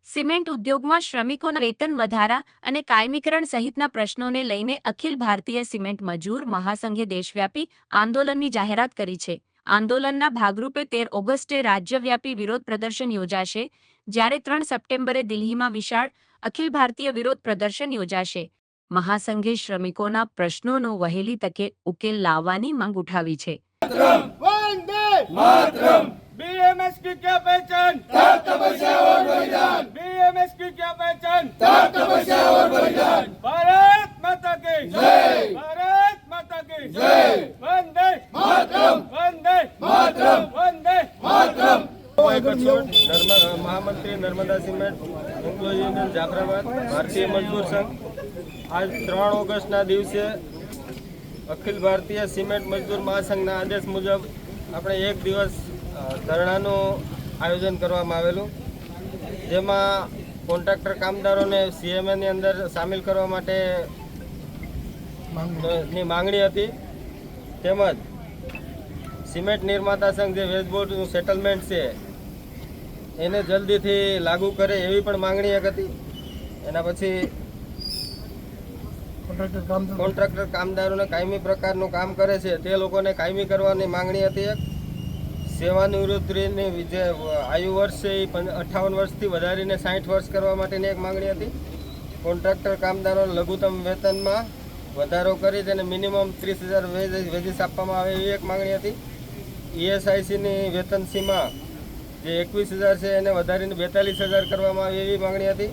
Cement ઉદ્યોગમાં શ્રમિકોના વેતન વધારા અને કાયમીકરણ સહિતના પ્રશ્નોને લઈને અખિલ ભારતીય સિમેન્ટ મજૂર મહાસંઘે દેશવ્યાપી આંદોલનની જાહેરાત કરી છે. આંદોલનના ભાગરૂપે 13 ઓગસ્ટે રાજ્યવ્યાપી વિરોધ પ્રદર્શન યોજાશે, જ્યારે 3 સપ્ટેમ્બરે દિલ્હીમાં વિશાળ અખિલ ભારતીય વિરોધ પ્રદર્શન યોજાશે. મહાસંઘે શ્રમિકોના પ્રશ્નોનો વહેલી તકે ઉકેલ લાવવાની માંગ ઉઠાવી છે. बीएमएस की क्या पहचान? तपस्या और बलिदान। बीएमएस की क्या पहचान? तपस्या और बलिदान। भारत माता की जय। भारत माता की जय। वंदे मातरम। वंदे मातरम। वंदे मातरम। महामंत्री Narmada cement employ union Jafrabad Bharatiya Mazdoor संघ आज 3 ઓગસ્ટના દિવસે અખિલ ભારતીય સિમેન્ટ મજદૂર મહાસંઘના આદેશ મુજબ આપણે એક દિવસ ધરણાનું આયોજન કરવામાં આવેલું, જેમાં કોન્ટ્રાક્ટર કામદારોને સીએમએની અંદર સામેલ કરવા માટેની માંગણી હતી. તેમજ સિમેન્ટ નિર્માતા સંઘ જે વેજ બોર્ડનું સેટલમેન્ટ છે એને જલ્દીથી લાગુ કરે એવી પણ માંગણી એક હતી. એના પછી કોન્ટ્રાક્ટર કામદારોને કાયમી પ્રકારનું કામ કરે છે તે લોકોને કાયમી કરવાની માંગણી હતી. એક સેવાનિવૃત્તિની જે આયુ વર્ષ છે એ 58 વર્ષથી વધારીને 60 વર્ષ કરવા માટેની એક માંગણી હતી. કોન્ટ્રાક્ટર કામદારોને લઘુત્તમ વેતનમાં વધારો કરી તેને મિનિમમ 30,000 વેજીસ આપવામાં આવે એવી એક માંગણી હતી. ઈએસઆઈસીની વેતન સીમા જે 21,000 છે એને વધારીને 42,000 કરવામાં આવે એવી માંગણી હતી.